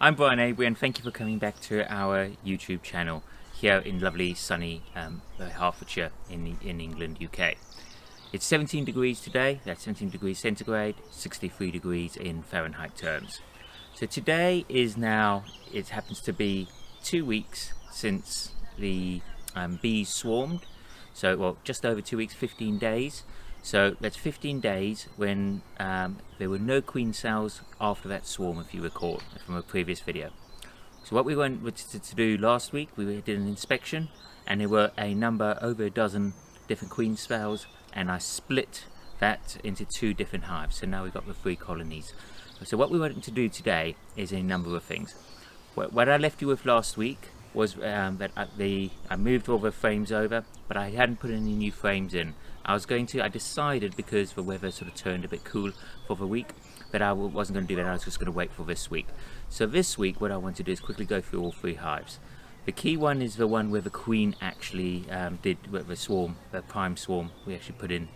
I'm Brian Avery and thank you for coming back to our YouTube channel here in lovely sunny Hertfordshire in England, UK. It's 17 degrees today, that's 17 degrees centigrade, 63 degrees in Fahrenheit terms. So today is now, it happens to be 2 weeks since the bees swarmed. So, well, just over 2 weeks, 15 days. So that's 15 days when there were no queen cells after that swarm, if you recall from a previous video. So what we went to do last week, we did an inspection and there were a number, over a dozen different queen cells, and I split that into 2 different hives. So now we've got the 3 colonies. So what we wanted to do today is a number of things. What I left you with last week was that I moved all the frames over, but I hadn't put any new frames in. I decided, because the weather sort of turned a bit cool for the week, that I wasn't going to do that. I was just going to wait for this week. So this week what I want to do is quickly go through all 3 hives. The key one is the one where the queen actually did the swarm, the prime swarm. We actually put in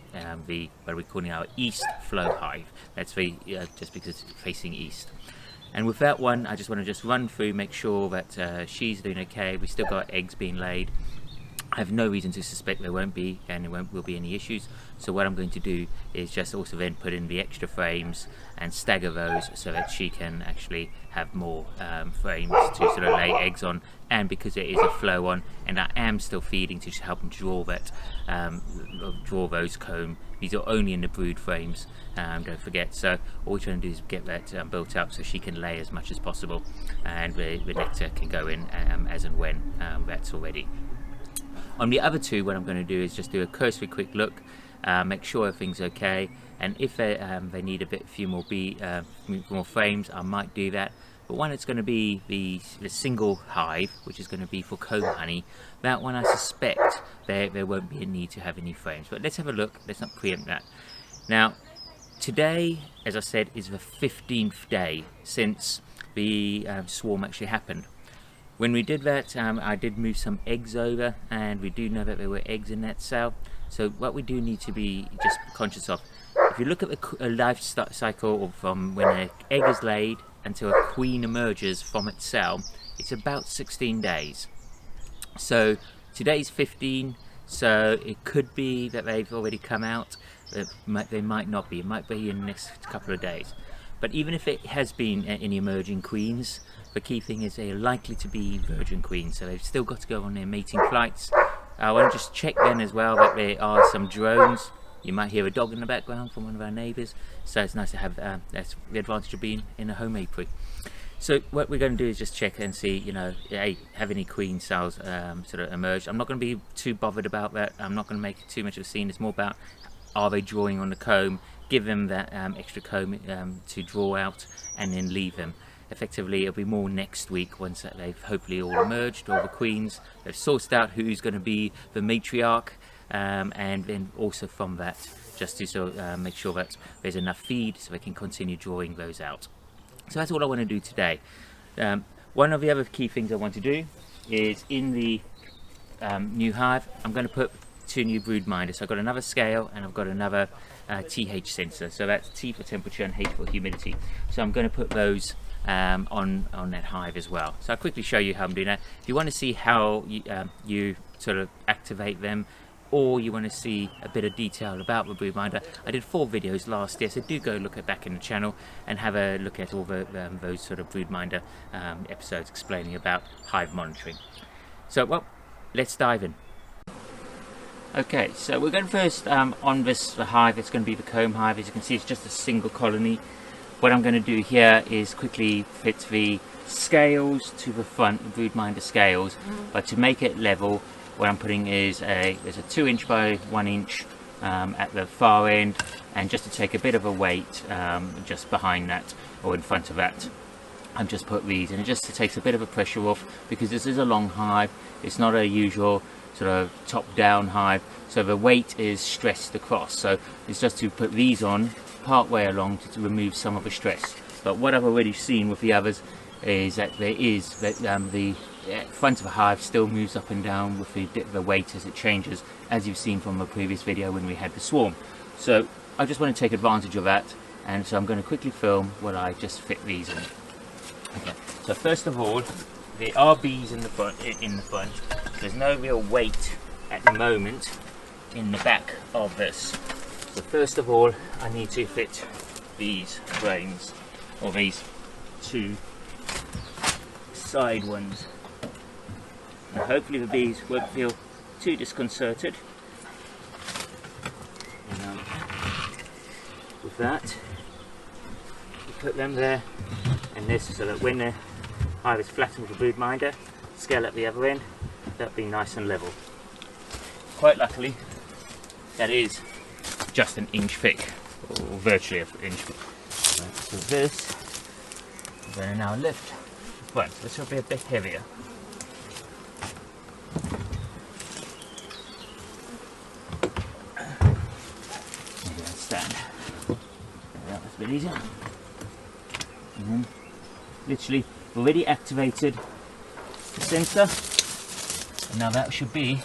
what we're calling our east flow hive. That's just because it's facing east. And with that one, I just want to run through, make sure that she's doing okay. We still got eggs being laid. I have no reason to suspect there won't be, and there will be any issues. So what I'm going to do is just also then put in the extra frames and stagger those so that she can actually have more frames to sort of lay eggs on. And because there is a flow on, and I am still feeding to help them draw that, draw those comb. These are only in the brood frames, don't forget. So all we're trying to do is get that built up so she can lay as much as possible, and the nectar can go in as and when that's all ready. On the other 2, what I'm going to do is just do a cursory quick look, make sure everything's okay, and if they need a few more frames, I might do that. But one, it's going to be the single hive, which is going to be for comb honey. That one I suspect there won't be a need to have any frames. But let's have a look, let's not preempt that. Now, today, as I said, is the 15th day since the swarm actually happened. When we did that, I did move some eggs over, and we do know that there were eggs in that cell. So what we do need to be just conscious of, if you look at the life cycle from when an egg is laid until a queen emerges from its cell, it's about 16 days. So today's 15, so it could be that they've already come out. They might not be. It might be in the next couple of days. But even if it has been any emerging queens, the key thing is they're likely to be virgin queens, so they've still got to go on their mating flights. I want to just check then as well that there are some drones. You might hear a dog in the background from one of our neighbours, so it's nice to have, that's the advantage of being in a home apiary. So what we're going to do is just check and see, hey, have any queen cells sort of emerged. I'm not going to be too bothered about that. I'm not going to make too much of a scene. It's more about, are they drawing on the comb? Give them that extra comb to draw out, and then leave them. Effectively, it'll be more next week once they've hopefully all emerged, all the queens. They've sourced out who's going to be the matriarch, and then also from that, just to sort of make sure that there's enough feed so they can continue drawing those out. So that's all I want to do today. One of the other key things I want to do is in the new hive, I'm going to put 2 new Broodminders. So I've got another scale and I've got another TH sensor. So that's T for temperature and H for humidity. So I'm going to put those on that hive as well. So I'll quickly show you how I'm doing that. If you want to see how you sort of activate them, or you want to see a bit of detail about the Broodminder, I did 4 videos last year, so do go look back in the channel and have a look at all those sort of Broodminder episodes explaining about hive monitoring. So, well, let's dive in. Okay, so we're going first on this hive. It's going to be the comb hive. As you can see, it's just a single colony. What I'm going to do here is quickly fit the scales to the front, the Broodminder scales, but to make it level, what I'm putting is there's a 2 inch by 1 inch at the far end, and just to take a bit of a weight just behind that or in front of that, I've just put these, and it just takes a bit of a pressure off, because this is a long hive. It's not a usual sort of top down hive, so the weight is stressed across. So it's just to put these on part way along to remove some of the stress. But what I've already seen with the others is that the front of the hive still moves up and down with the weight as it changes, as you've seen from the previous video when we had the swarm. So I just want to take advantage of that, and so I'm going to quickly film what I just fit these in. Okay. So first of all, there are bees in the front. There's no real weight at the moment in the back of this. So first of all, I need to fit these frames, or these two side ones. Now hopefully the bees won't feel too disconcerted. And, with that, you put them there and this, so that when the hive is flattened with the Broodminder, scale at the other end, that'll be nice and level. Quite luckily, that is just an inch thick, or virtually an inch thick. Right, so this, I'm going to now lift. Right, so this will be a bit heavier. Maybe I'll stand. That's a bit easier. And then, literally already activated the sensor, and now that should be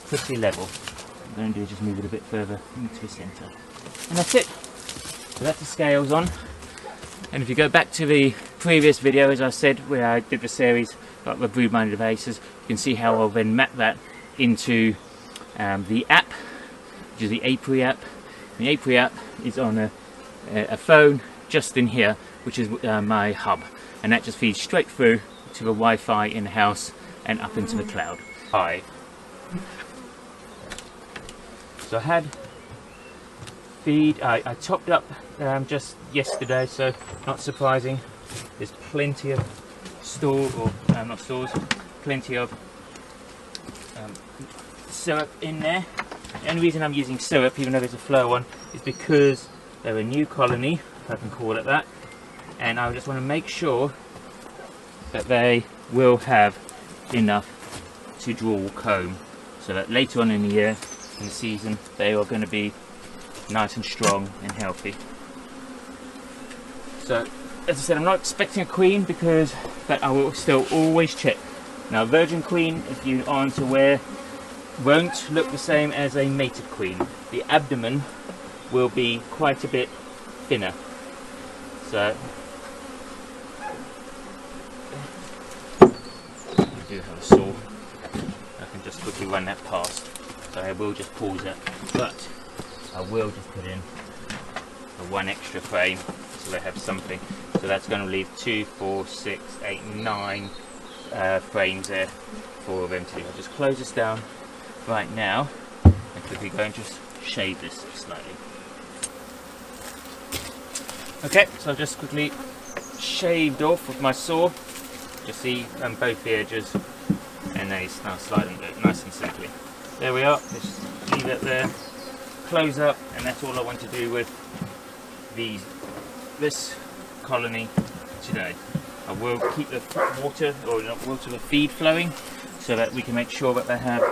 pretty level. What I'm going to do is just move it a bit further into the center, and that's it. So that's the scales on. And if you go back to the previous video, as I said, where I did the series about the Broodminder devices, you can see how I'll then map that into the app, which is the Apiary app. And the Apiary app is on a phone just in here, which is my hub, and that just feeds straight through to the Wi-Fi in the house and up into the cloud. Hi. So I had feed, I topped up just yesterday, so not surprising. There's plenty of store, or not stores, plenty of syrup in there. The only reason I'm using syrup, even though there's a flow one, is because they're a new colony, if I can call it that, and I just want to make sure that they will have enough to draw comb, so that later on in the year, in the season, they are going to be nice and strong and healthy. So, as I said, I'm not expecting a queen, because that I will still always check. Now, virgin queen, if you aren't aware, won't look the same as a mated queen. The abdomen will be quite a bit thinner. So, I do have a saw. I can just quickly run that past. So I will just pause it, but I will just put in one extra frame so they have something. So that's going to leave 2, 4, 6, 8, 9 frames there for them to. I'll just close this down right now and quickly go and just shade this slightly. Okay, so I've just quickly shaved off with my saw. Just see both the edges, and then it's now sliding it nice and simply. There we are, just leave it there, close up, and that's all I want to do with this colony today. I will keep the water, or not water, the feed flowing, so that we can make sure that they have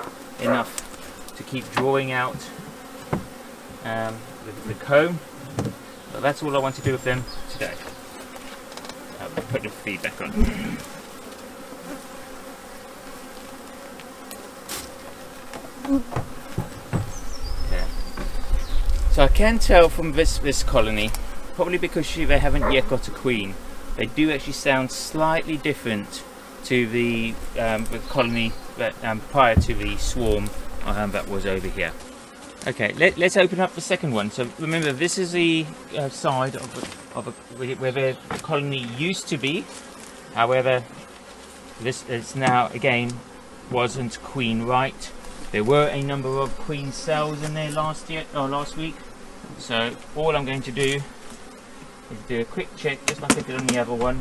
enough to keep drawing out the comb. But that's all I want to do with them today. I'll put the feed back on. Okay. So I can tell from this colony, probably because they haven't yet got a queen, they do actually sound slightly different to the colony that prior to the swarm that was over here. Okay, let's open up the second one. So remember, this is the side where the colony used to be. However, this is now again wasn't queen right. There were a number of queen cells in there last week. So all I'm going to do is do a quick check, just like I did on the other one.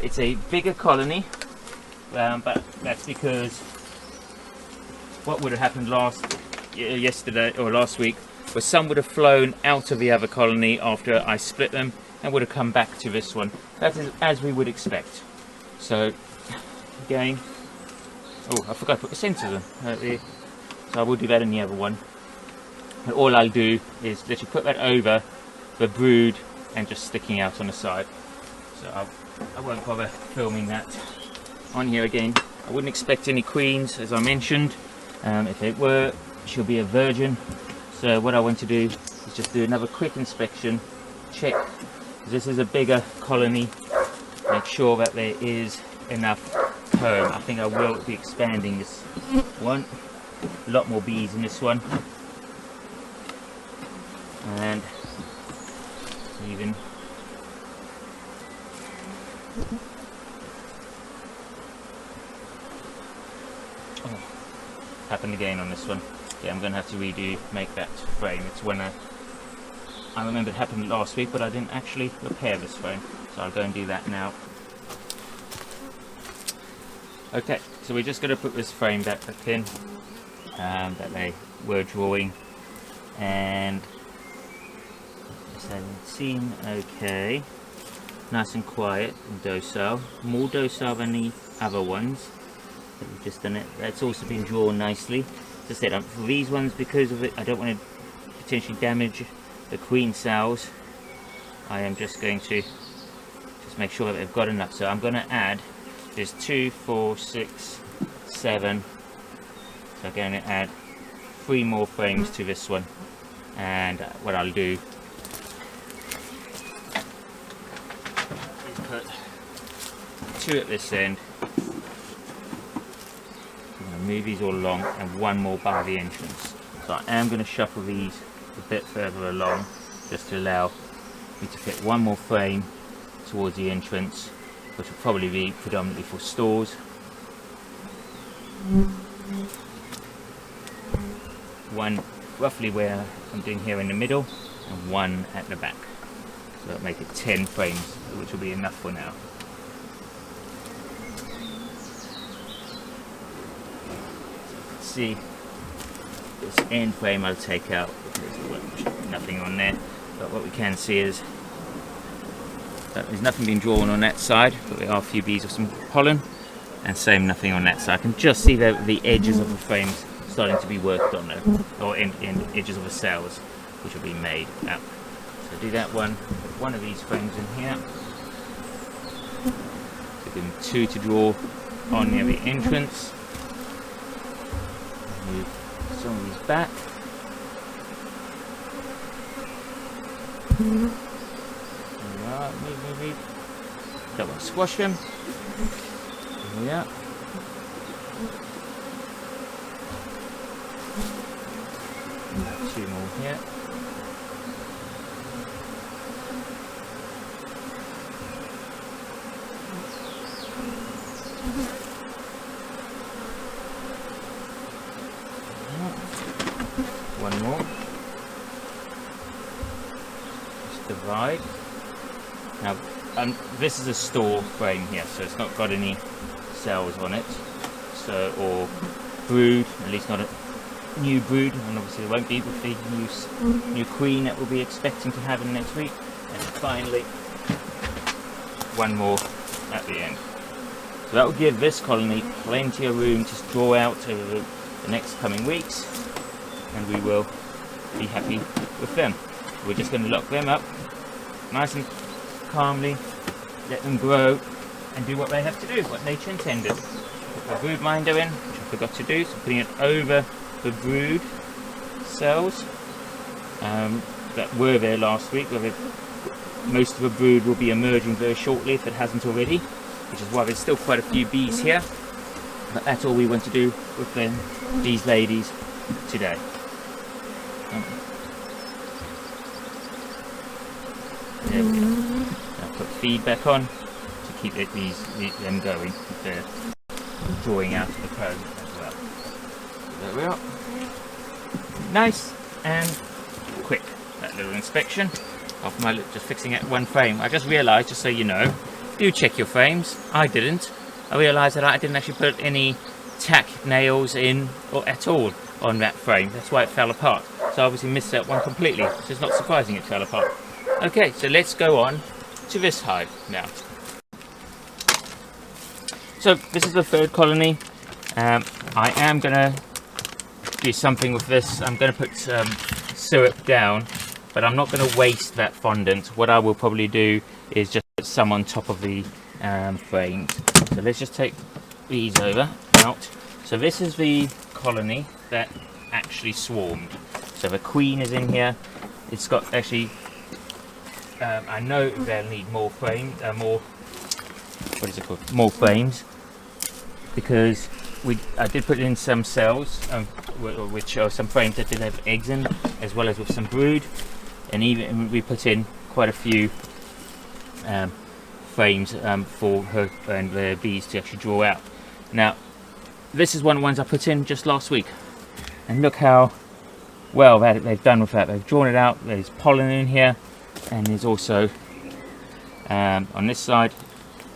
It's a bigger colony, but that's because what would have happened yesterday or last week was some would have flown out of the other colony after I split them and would have come back to this one. That is as we would expect. So again, oh, I forgot to put the sensors on. So I will do that in the other one. And all I'll do is literally put that over the brood and just sticking out on the side. So I won't bother filming that on here again. I wouldn't expect any queens, as I mentioned. If it were, she'll be a virgin. So what I want to do is just do another quick inspection, check. This is a bigger colony, make sure that there is enough comb. I think I will be expanding this one. A lot more bees in this one, and even happened again on this one. Yeah, I'm going to have to make that frame. It's when I remember it happened last week, but I didn't actually repair this frame, so I'll go and do that now. Okay, so we're just going to put this frame back in that they were drawing, and so it seemed okay, nice and quiet and docile, more docile than the other ones that we've just done it. That's also been drawn nicely. As I said, for these ones, because of it, I don't want to potentially damage the queen cells. I am just going to make sure that they've got enough. So I'm going to add, there's 2, 4, 6, 7. So I'm going to add 3 more frames to this one. And what I'll do is put 2 at this end. Move these all along, and 1 more by the entrance. So I am going to shuffle these a bit further along just to allow me to fit 1 more frame towards the entrance, which will probably be predominantly for stores. 1 roughly where I'm doing here in the middle, and 1 at the back. So that'll make it 10 frames, which will be enough for now. See, this end frame I'll take out because there's nothing on there, but what we can see is that there's nothing being drawn on that side, but there are a few bees of some pollen, and same nothing on that side. I can just see the edges of the frames starting to be worked on there, or in edges of the cells which will be made up. So do that one, put 1 of these frames in here, so give them 2 to draw on near the entrance. Move some of these back. There we are. Move. Don't want to squash them. There we are. Two more here. One more. Just divide. Now, this is a store frame here, so it's not got any cells on it, so, or brood, at least not a new brood, and obviously there won't be with the new queen that we'll be expecting to have in next week. And finally, 1 more at the end. So that will give this colony plenty of room to draw out over the next coming weeks, and we will be happy with them. We're just going to lock them up nice and calmly, let them grow and do what they have to do, what nature intended. Put the Broodminder in, which I forgot to do, so putting it over the brood cells that were there last week. Most of the brood will be emerging very shortly if it hasn't already, which is why there's still quite a few bees here. But that's all we want to do with these ladies today. There we go. Now put feed back on to keep them going if they're drawing out of the comb as well. There we are. Nice and quick, that little inspection of my just fixing it 1 frame. I just realised, just so you know, do check your frames. I didn't. I realised that I didn't actually put any tack nails in or at all on that frame. That's why it fell apart. So I obviously missed that one completely, which is not surprising it fell apart. Okay, so let's go on to this hive now. So this is the 3rd colony. I am going to do something with this. I'm going to put syrup down, but I'm not going to waste that fondant. What I will probably do is just put some on top of the frames. So let's just take these out. So this is the colony that actually swarmed. So the queen is in here. It's got actually, I know they'll need more frame, more what is it called, more frames, because I did put in some cells, which are some frames that did have eggs in, as well as with some brood, and even we put in quite a few frames for her and the bees to actually draw out. Now, this is one of the ones I put in just last week, and look how well that they've done with that. They've drawn it out. There's pollen in here, and there's also on this side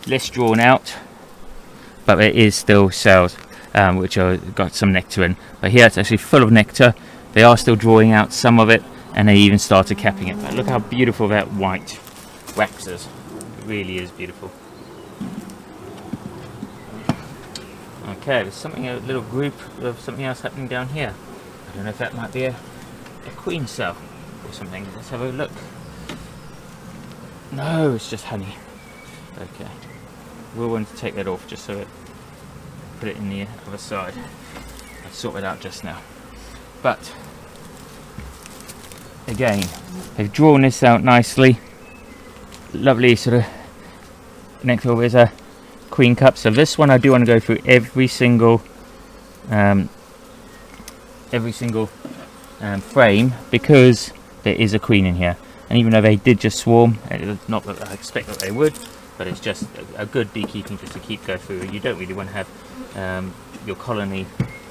less drawn out, but there is still cells which are got some nectar in. But here it's actually full of nectar. They are still drawing out some of it, and they even started capping it. But look how beautiful that white wax is. It really is beautiful. Okay, there's something, a little group of something else happening down here. I don't know if that might be a queen cell or something. Let's have a look. No, it's just honey. Okay, we'll want to take that off just so it put it in the other side. I sorted it out just now. But again, they've drawn this out nicely. Lovely sort of nectar. There's a queen cup. So this one I do want to go through every single frame, because there is a queen in here. And even though they did just swarm, not that I expect that they would, but it's just a good beekeeping just to keep going through. You don't really want to have your colony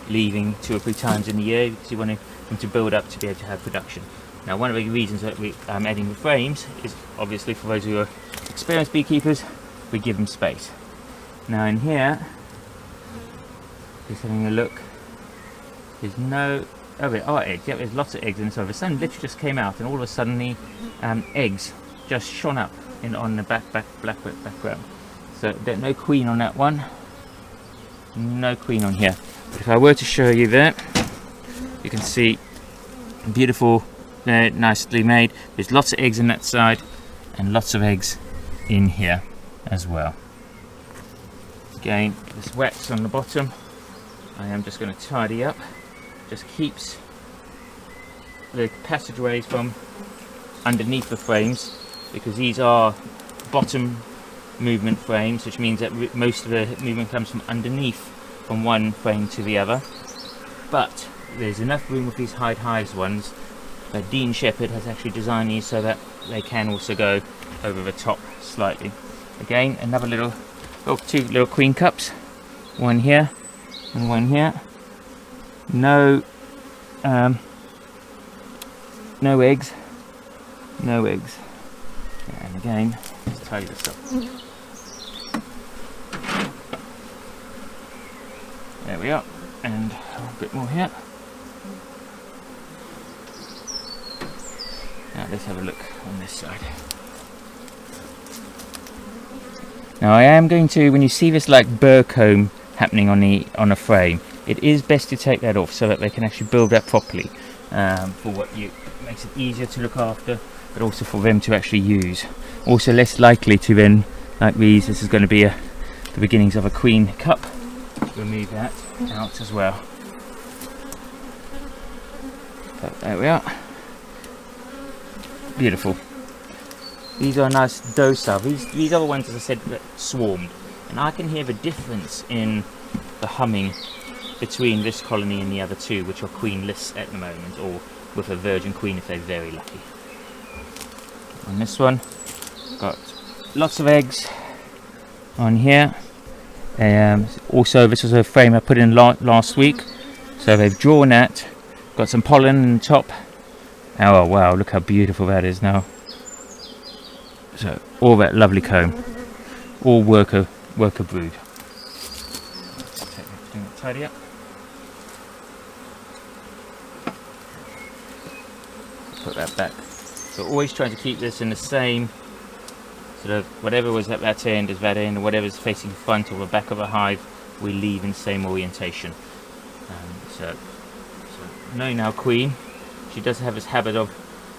leaving 2 or 3 times in the year, because you want them to build up to be able to have production. Now, one of the reasons that I'm adding the frames is obviously for those who are experienced beekeepers, we give them space. Now in here, just having a look, there's no, oh there are eggs, yeah, there's lots of eggs inside. The sun literally just came out, and all of a sudden the eggs just shone up on the black background. So there's no queen on that one, no queen on here. But if I were to show you that, you can see beautiful, nicely made. There's lots of eggs in that side, and lots of eggs in here as well. Again, this wax on the bottom, I am just going to tidy up. Just keeps the passageways from underneath the frames, because these are bottom movement frames, which means that most of the movement comes from underneath, from one frame to the other. But there's enough room with these hives ones that Dean Shepherd has actually designed these so that they can also go over the top slightly. Again, another little, oh, 2 little queen cups, one here and one here. No eggs, no eggs. And again, let's tidy this up. There we are, and a bit more here. Now let's have a look on this side. Now I am going to, when you see this like burr comb happening on a frame, it is best to take that off so that they can actually build that properly, for what you makes it easier to look after, but also for them to actually use. Also less likely to then, like these, this is going to be the beginnings of a queen cup. Remove that out as well. But there we are. Beautiful. These are nice docile. These are the ones, as I said, that swarmed, and I can hear the difference in the humming between this colony and the other 2, which are queenless at the moment, or with a virgin queen if they're very lucky. On this one, got lots of eggs on here. Also, this was a frame I put in last week, so they've drawn that. Got some pollen on the top. Oh wow, look how beautiful that is now. So all that lovely comb, all worker brood. Take everything tidy up. Put that back. So always trying to keep this in the same sort of, whatever was at that end is that end, and whatever's facing the front or the back of a hive, we leave in the same orientation. So knowing our queen, she does have this habit of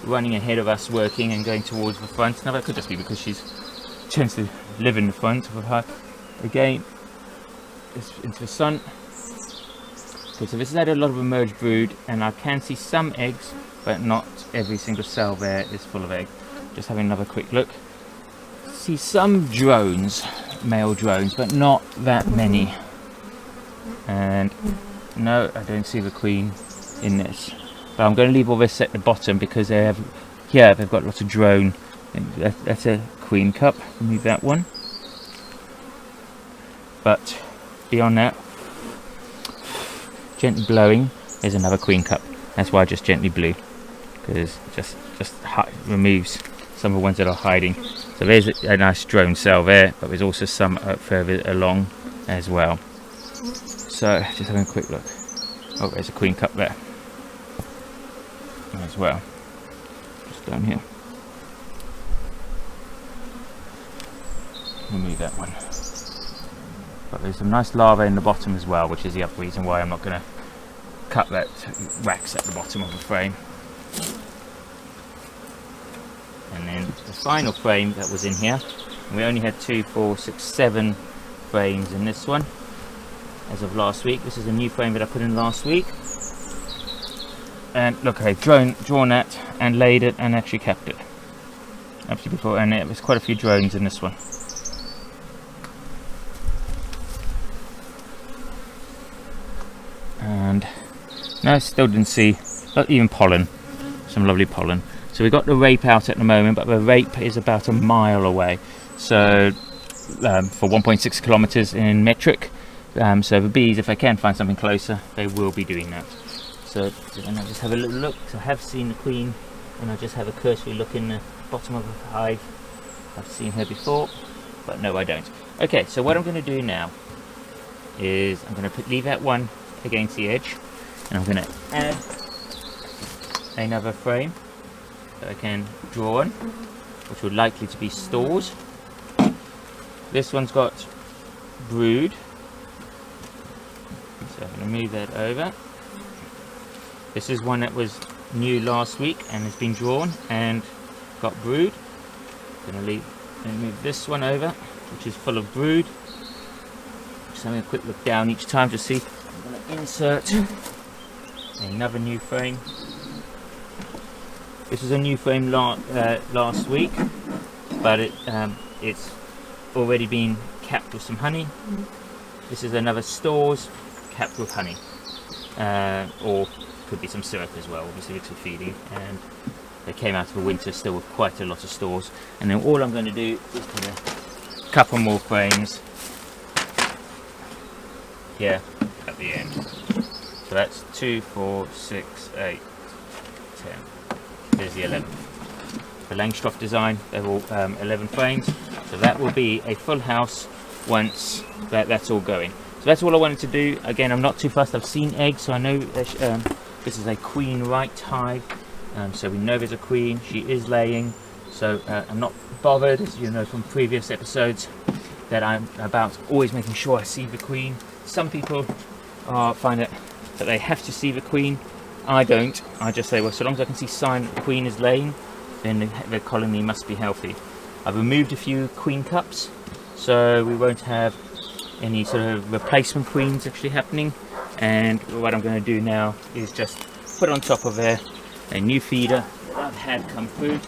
running ahead of us, working and going towards the front. Now that could just be because she tends to live in the front of the hive. Again, into the sun. Okay, so this has had a lot of emerged brood, and I can see some eggs, but not every single cell there is full of egg. Just having another quick look. see some drones, male drones, but not that many. And no, I don't see the queen in this. But I'm going to leave all this at the bottom because they have, yeah, they've got lots of drone. That's a queen cup. Remove that one. But beyond that, gently blowing, there's another queen cup. That's why I just gently blew, because just removes some of the ones that are hiding. So there's a nice drone cell there, but there's also some further along as well. So just having a quick look. Oh, there's a queen cup there as well. Just down here. Remove that one. But there's some nice larvae in the bottom as well, which is the other reason why I'm not going to cut that wax at the bottom of the frame. And then the final frame that was in here, we only had 2, 4, 6, 7 frames in this one as of last week. This is a new frame that I put in last week. And look, I've drawn that and laid it and actually kept it. Actually before, and there was quite a few drones in this one. And no, still didn't see, not even pollen, some lovely pollen. So we've got the rape out at the moment, but the rape is about a mile away. So for 1.6 kilometers in metric. So the bees, if I can find something closer, they will be doing that. So, and I'll just have a little look. So I have seen the queen, and I'll just have a cursory look in the bottom of the hive. I've seen her before, but no, I don't. Okay, so what I'm going to do now is I'm going to leave that one against the edge, and I'm going to add another frame that I can draw on, which would likely to be stores. This one's got brood, so I'm going to move that over. This is one that was new last week and has been drawn and got brood. I'm going to move this one over, which is full of brood. Just having a quick look down each time to see. I'm going to insert another new frame. This is a new frame last week, but it's already been capped with some honey. This is another stores capped with honey, or could be some syrup as well, obviously it's for feeding. And they came out of the winter still with quite a lot of stores. And then all I'm going to do is put a couple more frames here at the end. So that's 2, 4, 6, 8, 10. There's the 11th. The Langstroth design, they're all 11 frames. So that will be a full house once that's all going. So that's all I wanted to do. Again, I'm not too fussed. I've seen eggs, so I know this is a queen right hive. So we know there's a queen. She is laying. So I'm not bothered, as you know from previous episodes, that I'm about always making sure I see the queen. Some people find that they have to see the queen. I don't. I just say, well, so long as I can see sign that the queen is laying, then the colony must be healthy. I've removed a few queen cups, so we won't have any sort of replacement queens actually happening. And what I'm going to do now is just put on top of there a new feeder that I've had come through.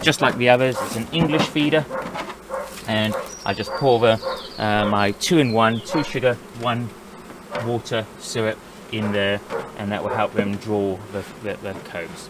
Just like the others, it's an English feeder, and I just pour my 2-in-1, 2 sugar, 1 water syrup in there, and that will help them draw the combs.